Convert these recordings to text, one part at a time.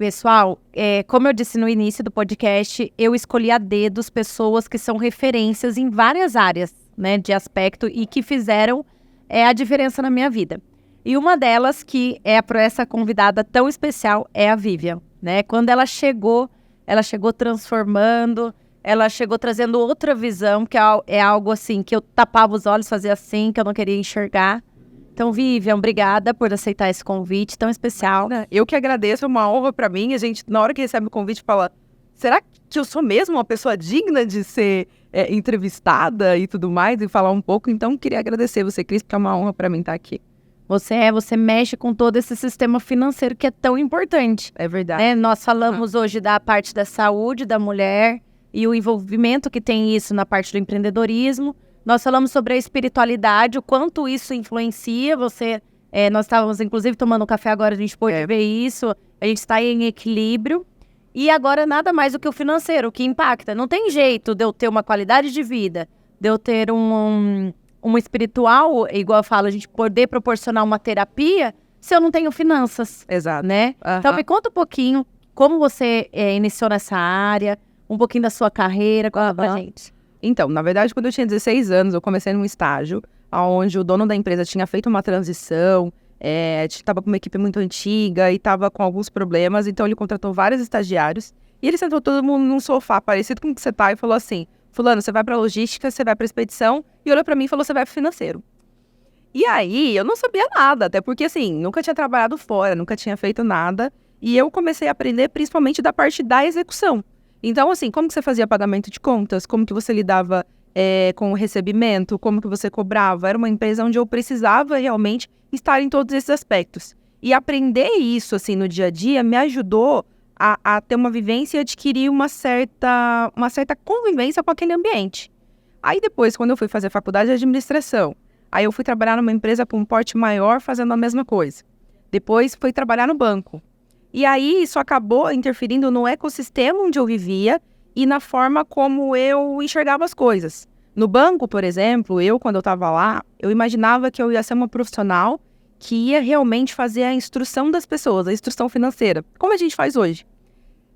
Pessoal, como eu disse no início do podcast, eu escolhi a dedo pessoas que são referências em várias áreas, né, de aspecto e que fizeram a diferença na minha vida. E uma delas, que é para essa convidada tão especial, é a Vivian, né? Quando ela chegou transformando, ela chegou trazendo outra visão, que é algo assim, que eu tapava os olhos, fazia assim, que eu não queria enxergar. Então, Vivian, obrigada por aceitar esse convite tão especial. Eu que agradeço, é uma honra para mim. A gente, na hora que recebe o convite, fala, será que eu sou mesmo uma pessoa digna de ser entrevistada e tudo mais, e falar um pouco? Então, queria agradecer você, Cris, porque é uma honra para mim estar aqui. Você mexe com todo esse sistema financeiro que é tão importante. É verdade. Né? Nós falamos hoje da parte da saúde da mulher e o envolvimento que tem isso na parte do empreendedorismo. Nós falamos sobre a espiritualidade, o quanto isso influencia. Nós estávamos, inclusive, tomando café agora, a gente pôde ver isso. A gente está em equilíbrio. E agora, nada mais do que o financeiro, que impacta. Não tem jeito de eu ter uma qualidade de vida, de eu ter uma espiritual, igual eu falo, a gente poder proporcionar uma terapia, se eu não tenho finanças. Exato. Né? Então, me conta um pouquinho como você iniciou nessa área, um pouquinho da sua carreira, conta pra gente. Então, na verdade, quando eu tinha 16 anos, eu comecei num estágio onde o dono da empresa tinha feito uma transição, estava com uma equipe muito antiga e estava com alguns problemas, então ele contratou vários estagiários e ele sentou todo mundo num sofá parecido com o que você tá e falou assim, fulano, você vai pra logística, você vai pra expedição, e olhou pra mim e falou, você vai pro financeiro. E aí, eu não sabia nada, até porque, assim, nunca tinha trabalhado fora, nunca tinha feito nada, e eu comecei a aprender principalmente da parte da execução. Então, assim, como que você fazia pagamento de contas, como que você lidava com o recebimento, como que você cobrava. Era uma empresa onde eu precisava realmente estar em todos esses aspectos. E aprender isso, assim, no dia a dia me ajudou a ter uma vivência e adquirir uma certa convivência com aquele ambiente. Aí depois, quando eu fui fazer faculdade de administração, aí eu fui trabalhar numa empresa com um porte maior fazendo a mesma coisa. Depois fui trabalhar no banco. E aí isso acabou interferindo no ecossistema onde eu vivia e na forma como eu enxergava as coisas. No banco, por exemplo, quando eu estava lá, eu imaginava que eu ia ser uma profissional que ia realmente fazer a instrução das pessoas, a instrução financeira, como a gente faz hoje.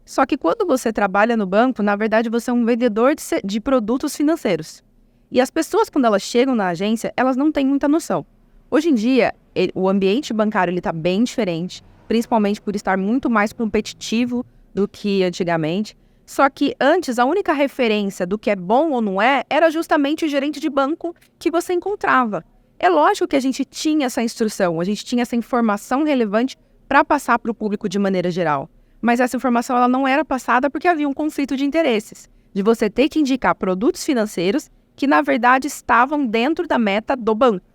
Só que quando você trabalha no banco, na verdade você é um vendedor de produtos financeiros. E as pessoas, quando elas chegam na agência, elas não têm muita noção. Hoje em dia, o ambiente bancário está bem diferente, principalmente por estar muito mais competitivo do que antigamente. Só que antes, a única referência do que é bom ou não era justamente o gerente de banco que você encontrava. É lógico que a gente tinha essa instrução, a gente tinha essa informação relevante para passar para o público de maneira geral. Mas essa informação ela não era passada porque havia um conflito de interesses, de você ter que indicar produtos financeiros que, na verdade, estavam dentro da meta do banco.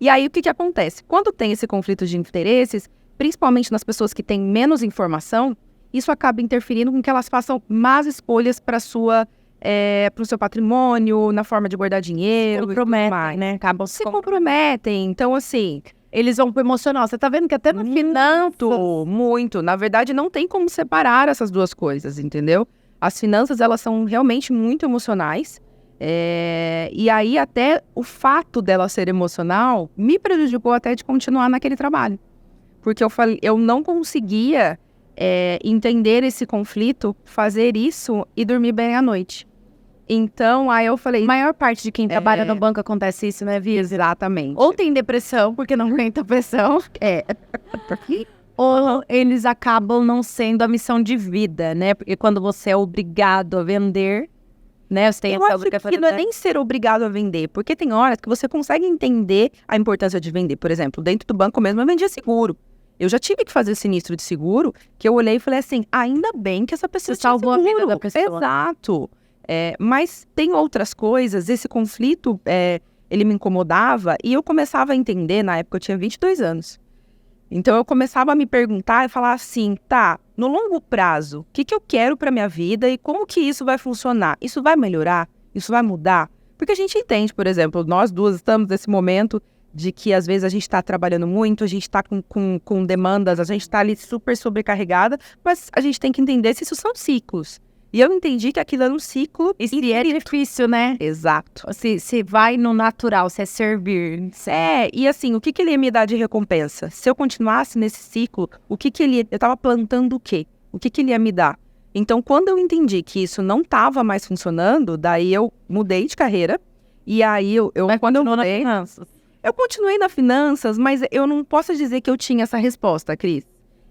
E aí, o que acontece? Quando tem esse conflito de interesses, principalmente nas pessoas que têm menos informação, isso acaba interferindo com que elas façam más escolhas para o seu patrimônio, na forma de guardar dinheiro. Se comprometem, né? Acabam se comprometem. Então, assim, eles vão pro emocional. Você tá vendo que até no finanças... Muito. Na verdade, não tem como separar essas duas coisas, entendeu? As finanças, elas são realmente muito emocionais. E aí, até o fato dela ser emocional me prejudicou até de continuar naquele trabalho. Porque eu não conseguia entender esse conflito, fazer isso e dormir bem à noite. Então, aí eu falei... A maior parte de quem trabalha no banco acontece isso, né, Via? Exatamente. Ou tem depressão, porque não aguenta pressão. Ou eles acabam não sendo a missão de vida, né? Porque quando você é obrigado a vender, né? Você tem essa obrigatoriedade. Que não é nem ser obrigado a vender, porque tem horas que você consegue entender a importância de vender. Por exemplo, dentro do banco mesmo eu vendia seguro. Eu já tive que fazer sinistro de seguro, que eu olhei e falei assim, ainda bem que essa pessoa salvou a vida da pessoa. Exato. Mas tem outras coisas, esse conflito, ele me incomodava e eu começava a entender, na época eu tinha 22 anos. Então eu começava a me perguntar e falar assim, tá, no longo prazo, o que eu quero para minha vida e como que isso vai funcionar? Isso vai melhorar? Isso vai mudar? Porque a gente entende, por exemplo, nós duas estamos nesse momento de que às vezes a gente está trabalhando muito, a gente está com demandas, a gente está ali super sobrecarregada, mas a gente tem que entender se isso são ciclos. E eu entendi que aquilo era um ciclo. E se é difícil, né? Exato. Se vai no natural, se é servir. E assim, o que ele ia me dar de recompensa? Se eu continuasse nesse ciclo, eu tava plantando o quê? O que ele ia me dar? Então, quando eu entendi que isso não tava mais funcionando, daí eu mudei de carreira. E aí, quando eu mudei... Eu continuei na finanças, mas eu não posso dizer que eu tinha essa resposta, Cris.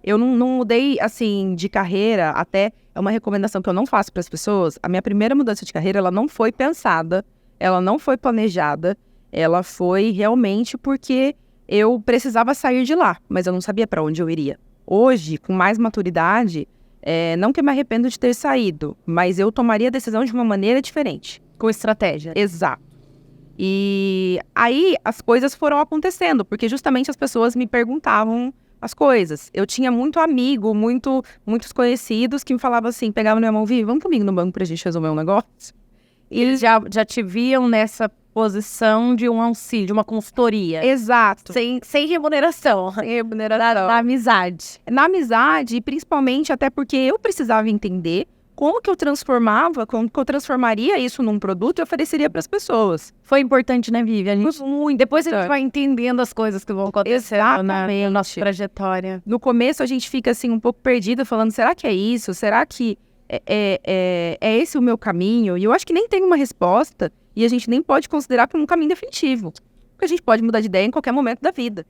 Eu não mudei, assim, de carreira, até é uma recomendação que eu não faço para as pessoas. A minha primeira mudança de carreira, ela não foi pensada, ela não foi planejada, ela foi realmente porque eu precisava sair de lá, mas eu não sabia para onde eu iria. Hoje, com mais maturidade, não que eu me arrependo de ter saído, mas eu tomaria a decisão de uma maneira diferente. Com estratégia. Exato. E aí as coisas foram acontecendo, porque justamente as pessoas me perguntavam as coisas. Eu tinha muito amigo, muitos conhecidos que me falavam assim, pegavam na minha mão, Vi, vamos comigo no banco pra gente resolver um negócio? E eles já te viam nessa posição de um auxílio, de uma consultoria. Exato. Sem remuneração. Sem remuneração. Na amizade. Na amizade, e principalmente até porque eu precisava entender como que eu transformaria isso num produto e ofereceria para as pessoas. Foi importante, né, Vivi? Muito. Depois a gente vai entendendo as coisas que vão acontecer na nossa trajetória. No começo a gente fica assim um pouco perdida, falando, será que é isso? Será que é esse o meu caminho? E eu acho que nem tem uma resposta e a gente nem pode considerar como um caminho definitivo. Porque a gente pode mudar de ideia em qualquer momento da vida.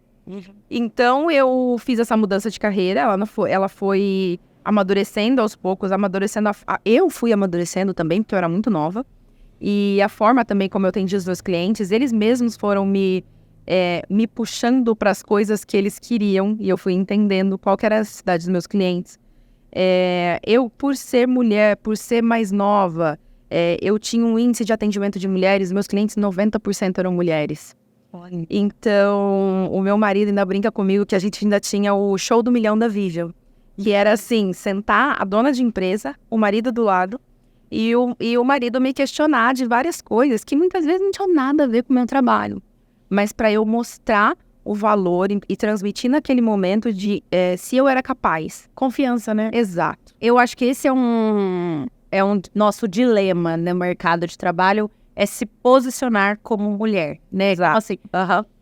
Então eu fiz essa mudança de carreira, ela foi amadurecendo aos poucos, eu fui amadurecendo também, porque eu era muito nova. E a forma também como eu atendi os meus clientes, eles mesmos foram me puxando para as coisas que eles queriam, e eu fui entendendo qual que era a necessidade dos meus clientes. Eu, por ser mulher, por ser mais nova, eu tinha um índice de atendimento de mulheres, meus clientes 90% eram mulheres. Então, o meu marido ainda brinca comigo que a gente ainda tinha o show do milhão da Vivian. Que era assim, sentar a dona de empresa, o marido do lado, e o marido me questionar de várias coisas que muitas vezes não tinham nada a ver com o meu trabalho. Mas para eu mostrar o valor e transmitir naquele momento de se eu era capaz. Confiança, né? Exato. Eu acho que esse é um nosso dilema no mercado de trabalho, é se posicionar como mulher, né? Exato. Assim,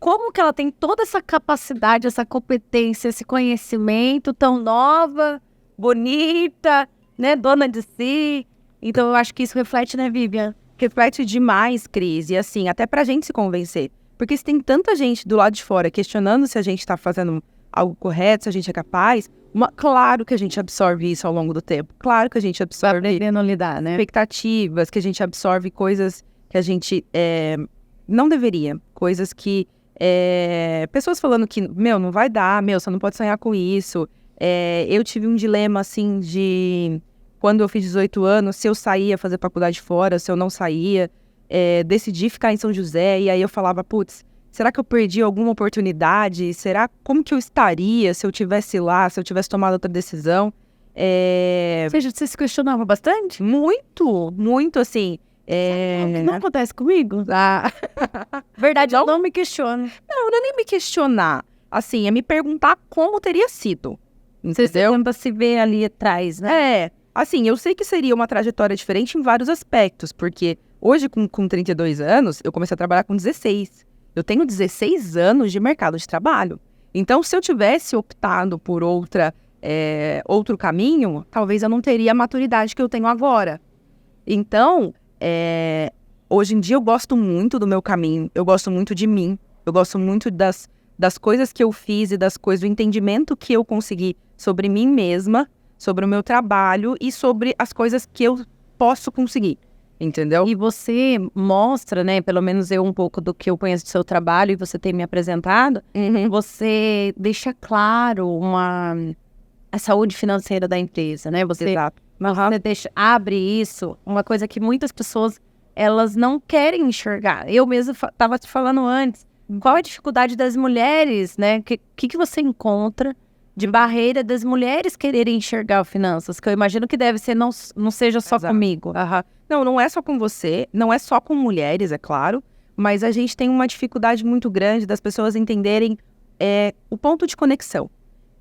como que ela tem toda essa capacidade, essa competência, esse conhecimento tão nova, bonita, né? Dona de si. Então, eu acho que isso reflete, né, Vivian? Reflete demais, Cris. E assim, até pra gente se convencer. Porque se tem tanta gente do lado de fora questionando se a gente tá fazendo algo correto, se a gente é capaz, claro que a gente absorve isso ao longo do tempo. Claro que a gente absorve expectativas, que a gente absorve coisas que a gente não deveria. Coisas que... pessoas falando que, não vai dar, você não pode sonhar com isso. Eu tive um dilema, assim, de... Quando eu fiz 18 anos, se eu saía fazer faculdade fora, se eu não saía. Decidi ficar em São José, e aí eu falava, putz, será que eu perdi alguma oportunidade? Como que eu estaria se eu tivesse lá, se eu tivesse tomado outra decisão? Ou seja, você se questionava bastante? Muito, muito, assim... Não acontece comigo? Verdade, não me questiono. Não é nem me questionar. Assim, é me perguntar como teria sido. Entendeu? Você tenta se ver ali atrás, né? Assim, eu sei que seria uma trajetória diferente em vários aspectos, porque hoje, com 32 anos, eu comecei a trabalhar com 16. Eu tenho 16 anos de mercado de trabalho. Então, se eu tivesse optado por outro caminho, talvez eu não teria a maturidade que eu tenho agora. Então... hoje em dia eu gosto muito do meu caminho, eu gosto muito de mim, eu gosto muito das coisas que eu fiz e do entendimento que eu consegui sobre mim mesma, sobre o meu trabalho e sobre as coisas que eu posso conseguir, entendeu? E você mostra, né, pelo menos eu um pouco do que eu conheço do seu trabalho e você tem me apresentado, você deixa claro a saúde financeira da empresa, né? Exato. Você abre isso, uma coisa que muitas pessoas, elas não querem enxergar. Eu mesma estava te falando antes, qual é a dificuldade das mulheres, né? Que você encontra de barreira das mulheres quererem enxergar finanças? Que eu imagino que deve ser, não seja só comigo. Não é só com você, não é só com mulheres, é claro, mas a gente tem uma dificuldade muito grande das pessoas entenderem o ponto de conexão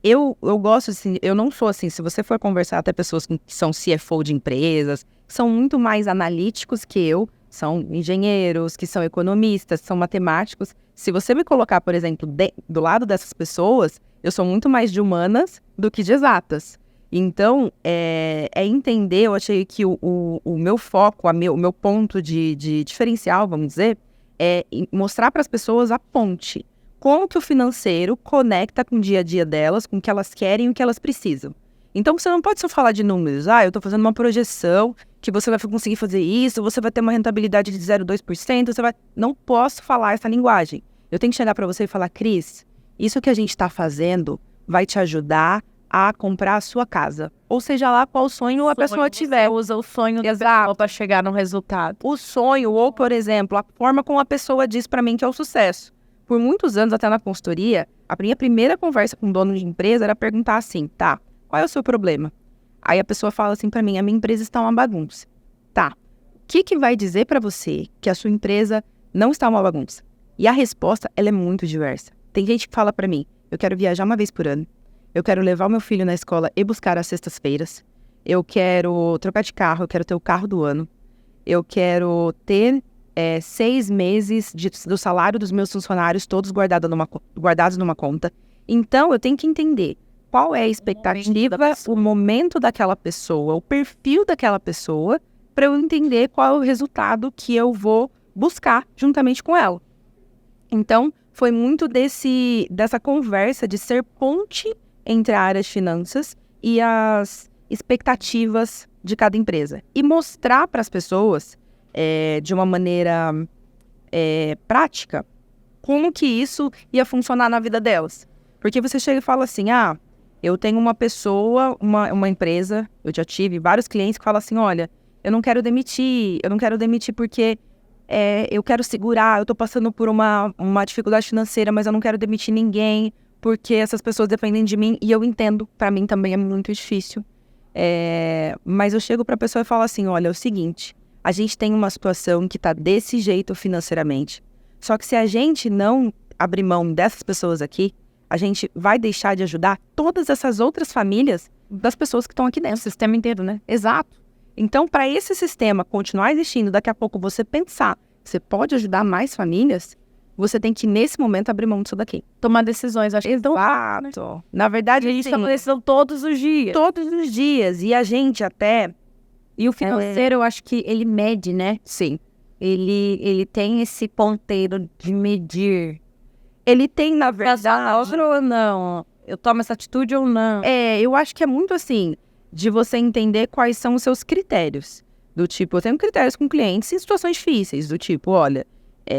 eu gosto, assim, eu não sou assim, se você for conversar até pessoas que são CFO de empresas, são muito mais analíticos que eu, são engenheiros, que são economistas, são matemáticos. Se você me colocar, por exemplo, do lado dessas pessoas, eu sou muito mais de humanas do que de exatas. Então, é entender, eu achei que o meu foco, o meu ponto de diferencial, vamos dizer, é mostrar para as pessoas a ponte. Como que o financeiro conecta com o dia a dia delas, com o que elas querem e o que elas precisam. Então, você não pode só falar de números. Eu estou fazendo uma projeção que você vai conseguir fazer isso, você vai ter uma rentabilidade de 0,2%, você vai... Não posso falar essa linguagem. Eu tenho que chegar para você e falar, Cris, isso que a gente está fazendo vai te ajudar a comprar a sua casa. Ou seja lá qual sonho a pessoa tiver. Você usa o sonho da pessoa para chegar num resultado. O sonho, ou, por exemplo, a forma como a pessoa diz para mim que é o sucesso. Por muitos anos, até na consultoria, a minha primeira conversa com o dono de empresa era perguntar assim, tá, qual é o seu problema? Aí a pessoa fala assim para mim, a minha empresa está uma bagunça. Tá, o que vai dizer para você que a sua empresa não está uma bagunça? E a resposta, ela é muito diversa. Tem gente que fala para mim, eu quero viajar uma vez por ano, eu quero levar o meu filho na escola e buscar às sextas-feiras, eu quero trocar de carro, eu quero ter o carro do ano, eu quero ter 6 meses do salário dos meus funcionários todos guardados numa conta. Então, eu tenho que entender qual é a expectativa, o momento daquela pessoa, o perfil daquela pessoa, para eu entender qual é o resultado que eu vou buscar juntamente com ela. Então, foi muito dessa conversa de ser ponte entre a área de finanças e as expectativas de cada empresa. E mostrar para as pessoas, de uma maneira prática, como que isso ia funcionar na vida delas. Porque você chega e fala assim, eu tenho uma pessoa, uma empresa, eu já tive vários clientes que falam assim, olha, eu não quero demitir porque eu quero segurar, eu estou passando por uma dificuldade financeira, mas eu não quero demitir ninguém, porque essas pessoas dependem de mim, e eu entendo, para mim também é muito difícil. Mas eu chego para a pessoa e falo assim, olha, é o seguinte, a gente tem uma situação que está desse jeito financeiramente, só que se a gente não abrir mão dessas pessoas aqui, a gente vai deixar de ajudar todas essas outras famílias das pessoas que estão aqui dentro. O sistema inteiro, né? Exato. Então, para esse sistema continuar existindo, daqui a pouco você pensar que você pode ajudar mais famílias, você tem que, nesse momento, abrir mão disso daqui. Tomar decisões, acho que Exato. Né? Na verdade, a gente toma decisão todos os dias. Todos os dias. E a gente até... E o financeiro, eu acho que ele mede, né? Sim. Ele tem esse ponteiro de medir. Ele tem, na verdade... ou não? Eu tomo essa atitude ou não? Eu acho que é muito assim, de você entender quais são os seus critérios. Do tipo, eu tenho critérios com clientes em situações difíceis. Do tipo, olha,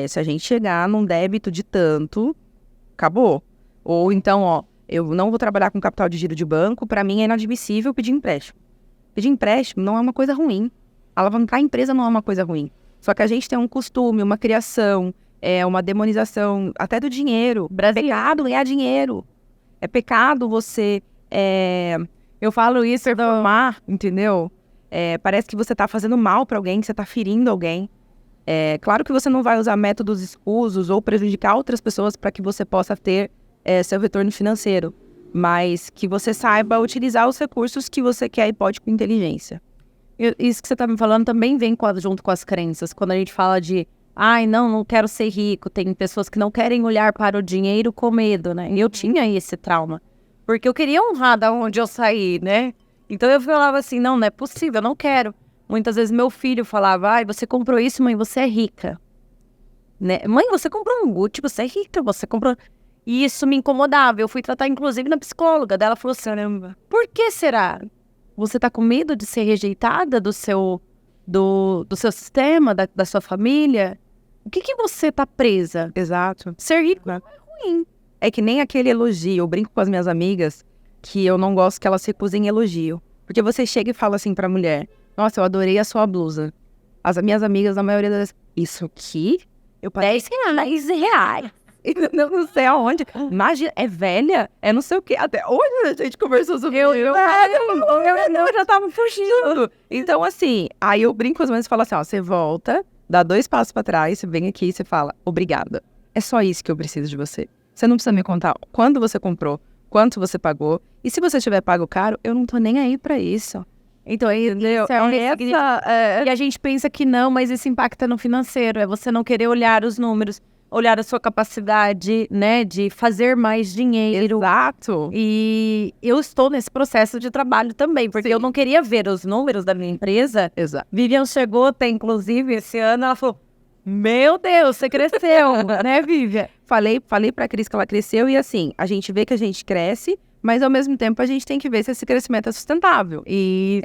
se a gente chegar num débito de tanto, acabou. Ou então, eu não vou trabalhar com capital de giro de banco, para mim é inadmissível pedir empréstimo. Pedir empréstimo não é uma coisa ruim. Alavancar a empresa não é uma coisa ruim. Só que a gente tem um costume, uma criação, uma demonização até do dinheiro. É pecado ganhar dinheiro. É pecado você... Eu falo isso performar, entendeu? Parece que você tá fazendo mal para alguém, que você tá ferindo alguém. Claro que você não vai usar métodos escusos ou prejudicar outras pessoas para que você possa ter seu retorno financeiro. Mas que você saiba utilizar os recursos que você quer e pode com inteligência. Isso que você tá me falando também vem junto com as crenças. Quando a gente fala de, não quero ser rico. Tem pessoas que não querem olhar para o dinheiro com medo, né? E eu tinha esse trauma. Porque eu queria honrar da onde eu saí, né? Então eu falava assim, não é possível, eu não quero. Muitas vezes meu filho falava, você comprou isso, mãe, você é rica. Né? Mãe, você comprou um Gucci, você é rica, você comprou... E isso me incomodava. Eu fui tratar, inclusive, na psicóloga. Daí ela falou assim, caramba, por que será? Você tá com medo de ser rejeitada do seu sistema, da sua família? O que você tá presa? Exato. Ser rico não é ruim. É que nem aquele elogio. Eu brinco com as minhas amigas que eu não gosto que elas recusem elogio. Porque você chega e fala assim pra mulher, nossa, eu adorei a sua blusa. As minhas amigas, na maioria das... Isso aqui? Eu paguei R$10. Não sei aonde. Imagina, é velha? É não sei o quê. Até hoje a gente conversou sobre isso. Eu já tava fugindo. Então, assim, aí eu brinco com as mães e falo assim, você volta, dá 2 passos pra trás, você vem aqui e você fala, obrigada. É só isso que eu preciso de você. Você não precisa me contar quando você comprou, quanto você pagou. E se você tiver pago caro, eu não tô nem aí pra isso. Então, Entendeu? isso e a gente pensa que não, mas isso impacta no financeiro. É você não querer olhar os números, olhar a sua capacidade, né, de fazer mais dinheiro. Exato. E eu estou nesse processo de trabalho também, porque eu não queria ver os números da minha empresa. Exato. Vivian chegou até, inclusive, esse ano, ela falou, meu Deus, você cresceu, né, Vivian? Falei pra Cris que ela cresceu e assim, a gente vê que a gente cresce, mas ao mesmo tempo a gente tem que ver se esse crescimento é sustentável. E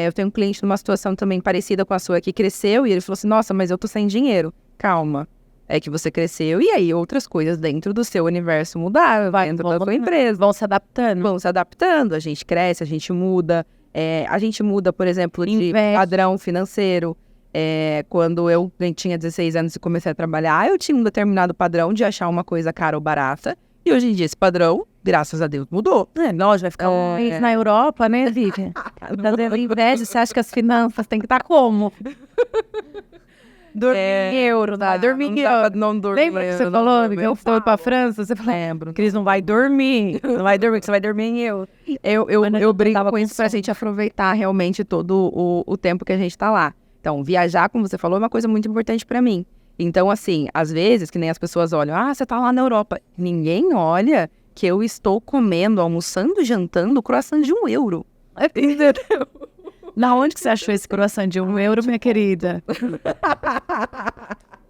eu tenho um cliente numa situação também parecida com a sua que cresceu e ele falou assim, nossa, mas eu tô sem dinheiro. Calma, é que você cresceu e aí outras coisas dentro do seu universo mudaram, dentro da sua empresa. Vão se adaptando. Vão se adaptando, a gente cresce, a gente muda. A gente muda, por exemplo, de padrão financeiro. Quando eu tinha 16 anos e comecei a trabalhar, eu tinha um determinado padrão de achar uma coisa cara ou barata. E hoje em dia esse padrão, graças a Deus, mudou. Nós vai ficar um mês na Europa, né, Vivian? Fazendo inveja, você acha que as finanças têm que estar como? Dormir em euro, tá? Dormir em euro. Não dormir. Lembra que você falou que eu fui pra França? Você falou, lembro. Cris, não vai dormir. Não vai dormir, que você vai dormir em euro. Eu brinco com isso pra gente aproveitar realmente todo o tempo que a gente tá lá. Então, viajar, como você falou, é uma coisa muito importante pra mim. Então, assim, às vezes, que nem as pessoas olham, você tá lá na Europa. Ninguém olha que eu estou comendo, almoçando, jantando croissant de €1. Entendeu? Na onde que você achou esse croissant de €1, minha querida?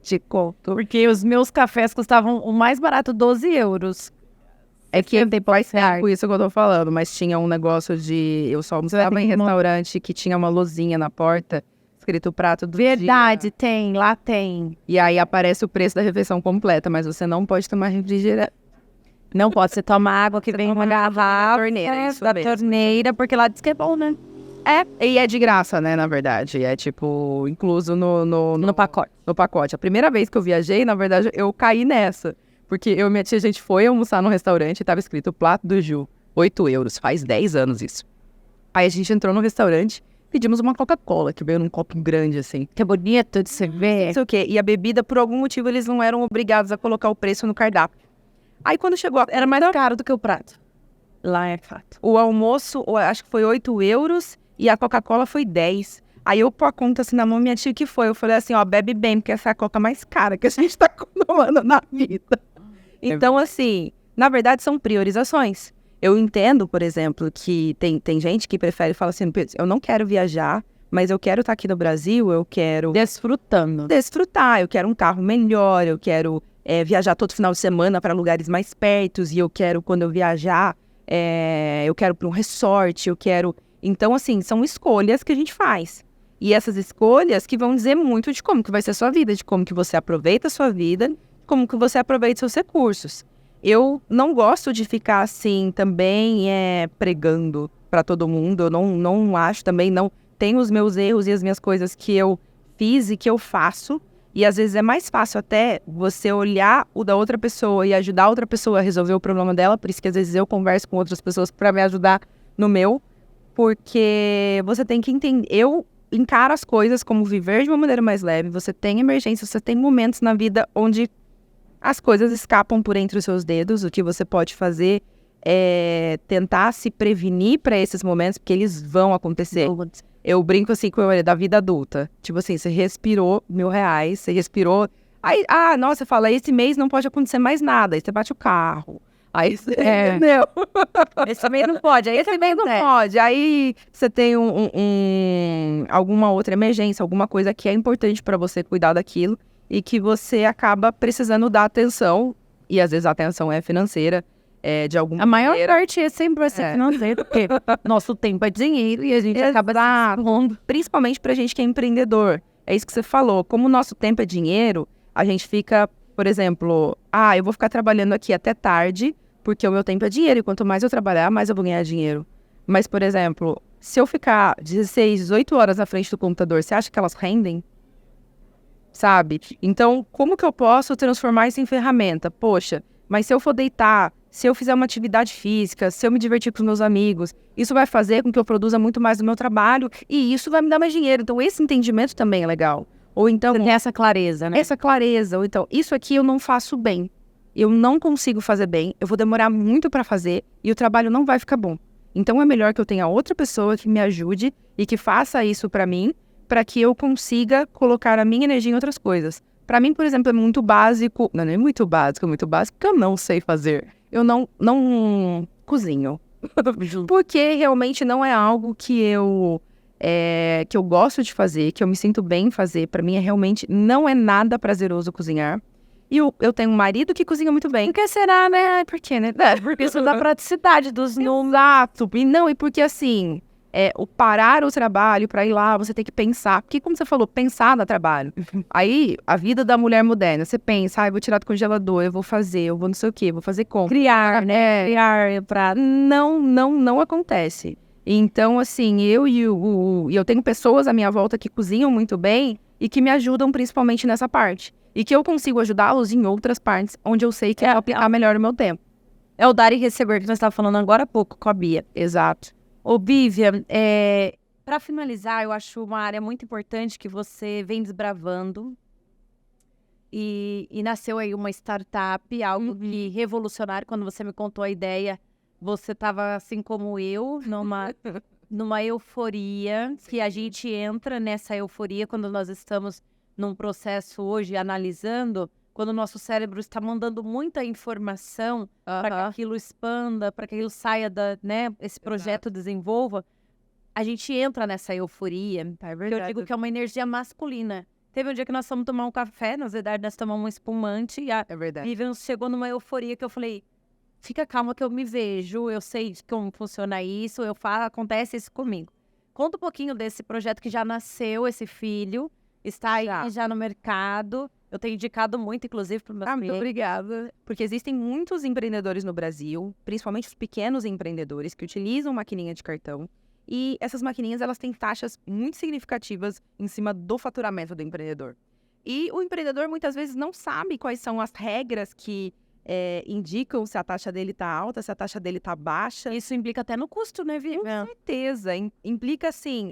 Te conto. Porque os meus cafés custavam o mais barato €12. É que faz tempo isso que eu tô falando, mas tinha um negócio de... Eu só almoçava em restaurante que tinha uma luzinha na porta, escrito prato do Verdade, dia. lá tem. E aí aparece o preço da refeição completa, mas você não pode tomar refrigerante. Não pode, você toma água que vem uma garrafa da torneira, porque lá diz que é bom, né? E é de graça, né, na verdade. É tipo, incluso no pacote. No pacote. A primeira vez que eu viajei, na verdade, eu caí nessa. Porque eu e minha tia, a gente foi almoçar num restaurante e tava escrito Prato do Ju, €8. Faz 10 anos isso. Aí a gente entrou no restaurante, pedimos uma Coca-Cola, que veio num copo grande, assim. Que é bonito de se ver. Não sei o quê. E a bebida, por algum motivo, eles não eram obrigados a colocar o preço no cardápio. Aí quando chegou era mais caro do que o prato. Lá é fato. O almoço, acho que foi €8 e a Coca-Cola foi 10. Aí eu pôr a conta assim na mão, minha tia que foi. Eu falei assim, bebe bem, porque essa é a Coca mais cara que a gente tá tomando na vida. Então, assim, na verdade são priorizações. Eu entendo, por exemplo, que tem gente que prefere falar assim, eu não quero viajar, mas eu quero estar aqui no Brasil, eu quero... Desfrutar, eu quero um carro melhor, eu quero viajar todo final de semana para lugares mais pertos, e eu quero, quando eu viajar, eu quero para um resort, eu quero... Então, assim, são escolhas que a gente faz. E essas escolhas que vão dizer muito de como que vai ser a sua vida, de como que você aproveita a sua vida, como que você aproveita seus recursos. Eu não gosto de ficar assim também pregando para todo mundo. Eu não acho também, não tenho os meus erros e as minhas coisas que eu fiz e que eu faço. E às vezes é mais fácil até você olhar o da outra pessoa e ajudar a outra pessoa a resolver o problema dela. Por isso que às vezes eu converso com outras pessoas para me ajudar no meu. Porque você tem que entender... Eu encaro as coisas como viver de uma maneira mais leve. Você tem emergência, você tem momentos na vida onde as coisas escapam por entre os seus dedos. O que você pode fazer é tentar se prevenir para esses momentos, porque eles vão acontecer. Eu brinco assim com da vida adulta. Tipo assim, você respirou R$1.000, você respirou... Aí, nossa, você fala, esse mês não pode acontecer mais nada. Aí você bate o carro. Aí você... Entendeu? Esse mês não pode. Aí esse mês não pode. Aí você tem alguma outra emergência, alguma coisa que é importante para você cuidar daquilo e que você acaba precisando dar atenção. E às vezes a atenção é financeira. De alguma maneira. A maior parte sempre vai ser financeiro, porque nosso tempo é dinheiro e a gente acaba se expondo. Principalmente pra gente que é empreendedor. É isso que você falou. Como o nosso tempo é dinheiro, a gente fica, por exemplo, eu vou ficar trabalhando aqui até tarde, porque o meu tempo é dinheiro. E quanto mais eu trabalhar, mais eu vou ganhar dinheiro. Mas, por exemplo, se eu ficar 16, 18 horas na frente do computador, você acha que elas rendem? Sabe? Então, como que eu posso transformar isso em ferramenta? Poxa, mas se eu for deitar, se eu fizer uma atividade física, se eu me divertir com os meus amigos, isso vai fazer com que eu produza muito mais do meu trabalho e isso vai me dar mais dinheiro. Então, esse entendimento também é legal. Ou então... Você tem essa clareza, né? Essa clareza. Ou então, isso aqui eu não faço bem. eu não consigo fazer bem, eu vou demorar muito para fazer e o trabalho não vai ficar bom. Então é melhor que eu tenha outra pessoa que me ajude e que faça isso para mim, para que eu consiga colocar a minha energia em outras coisas. Para mim, por exemplo, é muito básico, não é muito básico, porque eu não sei fazer. Eu não cozinho. Porque realmente não é algo que eu gosto de fazer, que eu me sinto bem em fazer. Para mim, não é nada prazeroso cozinhar. E eu tenho um marido que cozinha muito bem. Por que será, né? Por quê, né? Porque isso dá praticidade dos números. Exato. E porque assim, o parar o trabalho para ir lá, você tem que pensar. Porque, como você falou, pensar dá trabalho. Aí, a vida da mulher moderna, você pensa, eu vou tirar do congelador, eu vou fazer, eu vou não sei o quê, vou fazer compra. Criar, né? Criar pra... Não acontece. Então, assim, eu tenho pessoas à minha volta que cozinham muito bem e que me ajudam principalmente nessa parte. E que eu consigo ajudá-los em outras partes, onde eu sei que é aplicar melhor o meu tempo. É o dar e receber que nós estávamos falando agora há pouco com a Bia. Exato. Ô, Bívia, para finalizar, eu acho uma área muito importante que você vem desbravando. E nasceu aí uma startup, algo que revolucionário. Quando você me contou a ideia, você estava assim como eu, numa euforia, que a gente entra nessa euforia quando nós estamos num processo hoje analisando, quando o nosso cérebro está mandando muita informação para que aquilo expanda, para que aquilo saia esse projeto desenvolva, a gente entra nessa euforia. É verdade. Eu digo que é uma energia masculina. Teve um dia que nós fomos tomar um café, na verdade nós tomamos um espumante e a Vivian chegou numa euforia que eu falei, fica calma que eu me vejo, eu sei como funciona isso, acontece isso comigo. Conta um pouquinho desse projeto que já nasceu, esse filho, está aí já no mercado. Eu tenho indicado muito, inclusive, para o meu Muito obrigada. Porque existem muitos empreendedores no Brasil, principalmente os pequenos empreendedores, que utilizam maquininha de cartão. E essas maquininhas, elas têm taxas muito significativas em cima do faturamento do empreendedor. E o empreendedor, muitas vezes, não sabe quais são as regras que indicam se a taxa dele está alta, se a taxa dele está baixa. Isso implica até no custo, né, Vivian? Com certeza. Implica, assim,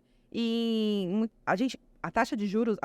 a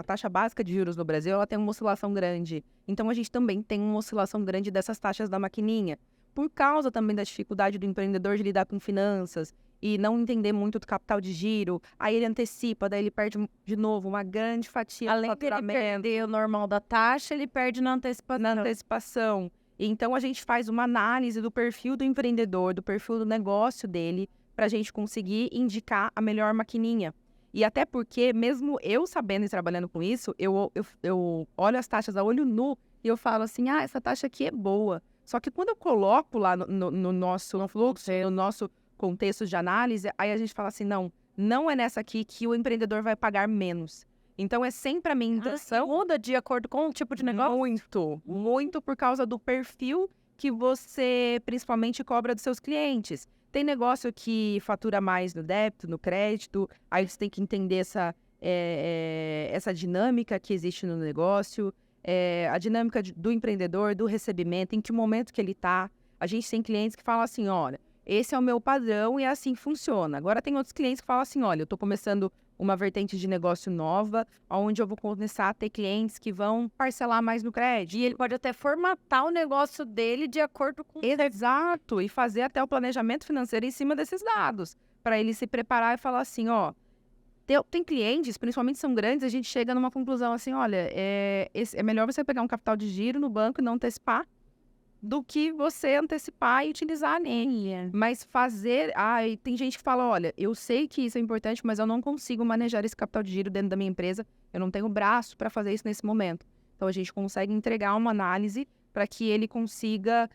taxa básica de juros no Brasil, ela tem uma oscilação grande. Então, a gente também tem uma oscilação grande dessas taxas da maquininha. Por causa também da dificuldade do empreendedor de lidar com finanças e não entender muito do capital de giro. Aí ele antecipa, daí ele perde de novo uma grande fatia do faturamento. Além de ele perder o normal da taxa, ele perde na antecipação. Então, a gente faz uma análise do perfil do empreendedor, do perfil do negócio dele, para a gente conseguir indicar a melhor maquininha. E até porque, mesmo eu sabendo e trabalhando com isso, eu olho as taxas a olho nu e eu falo assim, essa taxa aqui é boa. Só que quando eu coloco lá no nosso fluxo, no nosso contexto de análise, aí a gente fala assim, não é nessa aqui que o empreendedor vai pagar menos. Então, é sempre a minha intenção... muda de acordo com o tipo de negócio? Muito por causa do perfil que você principalmente cobra dos seus clientes. Tem negócio que fatura mais no débito, no crédito, aí você tem que entender essa dinâmica que existe no negócio, a dinâmica do empreendedor, do recebimento, em que momento que ele está. A gente tem clientes que falam assim, olha, esse é o meu padrão e assim funciona. Agora tem outros clientes que falam assim, olha, eu estou começando uma vertente de negócio nova, onde eu vou começar a ter clientes que vão parcelar mais no crédito. E ele pode até formatar o negócio dele de acordo com... Exato, e fazer até o planejamento financeiro em cima desses dados, para ele se preparar e falar assim, tem clientes, principalmente são grandes, a gente chega numa conclusão assim, olha, é melhor você pegar um capital de giro no banco e não antecipar, do que você antecipar e utilizar nele. Mas tem gente que fala, olha, eu sei que isso é importante, mas eu não consigo manejar esse capital de giro dentro da minha empresa, eu não tenho braço para fazer isso nesse momento. Então, a gente consegue entregar uma análise para que ele consiga,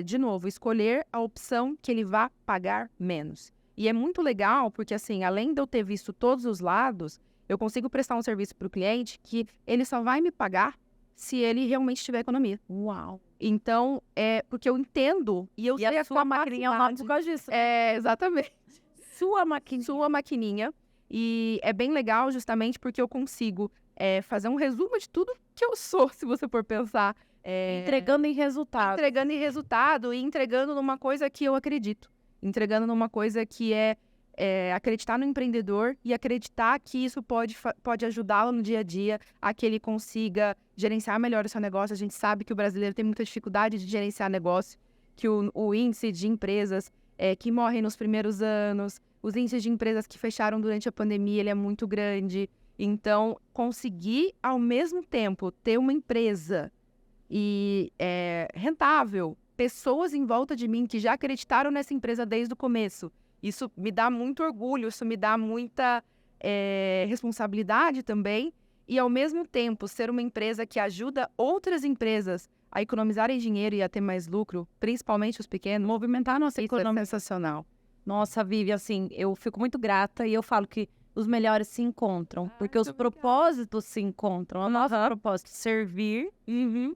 de novo, escolher a opção que ele vá pagar menos. E é muito legal, porque assim, além de eu ter visto todos os lados, eu consigo prestar um serviço para o cliente que ele só vai me pagar se ele realmente tiver economia. Uau! Então, porque eu entendo e eu sei a sua maquininha é uma por causa disso. Exatamente. Sua maquininha. E é bem legal justamente porque eu consigo fazer um resumo de tudo que eu sou, se você for pensar. Entregando em resultado. Entregando em resultado e entregando numa coisa que eu acredito. Entregando numa coisa que é acreditar no empreendedor e acreditar que isso pode ajudá-lo no dia a dia, a que ele consiga gerenciar melhor o seu negócio. A gente sabe que o brasileiro tem muita dificuldade de gerenciar negócio, que o índice de empresas que morrem nos primeiros anos, os índices de empresas que fecharam durante a pandemia, ele é muito grande. Então, conseguir, ao mesmo tempo, ter uma empresa rentável, pessoas em volta de mim que já acreditaram nessa empresa desde o começo, isso me dá muito orgulho, isso me dá muita responsabilidade também. E, ao mesmo tempo, ser uma empresa que ajuda outras empresas a economizarem dinheiro e a ter mais lucro, principalmente os pequenos, Movimentar a nossa isso economia. é sensacional. Nossa, Vivi, assim, eu fico muito grata e eu falo que os melhores se encontram, porque os propósitos se encontram. O nosso propósito é servir,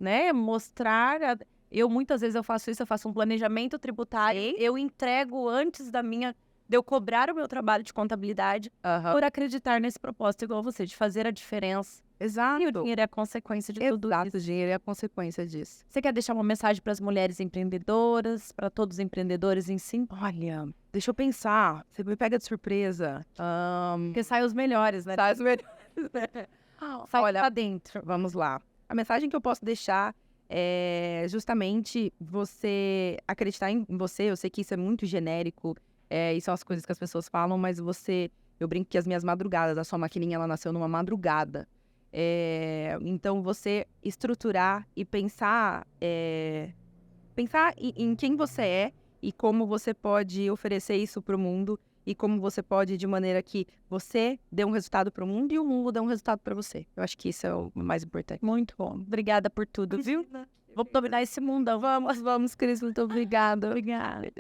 né, mostrar... Eu, muitas vezes, eu faço isso, eu faço um planejamento tributário, eu entrego antes de eu cobrar o meu trabalho de contabilidade, por acreditar nesse propósito, igual você, de fazer a diferença. Exato. E o dinheiro é a consequência de tudo Exato, isso. o dinheiro é a consequência disso. Você quer deixar uma mensagem para as mulheres empreendedoras, para todos os empreendedores em si? Olha, deixa eu pensar. Você me pega de surpresa. Porque saem os melhores, né? Sai os melhores. Sai Olha, pra dentro. vamos lá. A mensagem que eu posso deixar é justamente você acreditar em você. Eu sei que isso é muito genérico, e são as coisas que as pessoas falam, mas eu brinco que as minhas madrugadas, a sua maquininha, ela nasceu numa madrugada. Então, você estruturar e pensar em quem você é e como você pode oferecer isso para o mundo e como você pode, de maneira que você dê um resultado para o mundo e o mundo dê um resultado para você. Eu acho que isso é o mais importante. Muito bom. Obrigada por tudo, viu? Vamos dominar esse mundão. Vamos, Cris. Muito obrigada. Obrigada.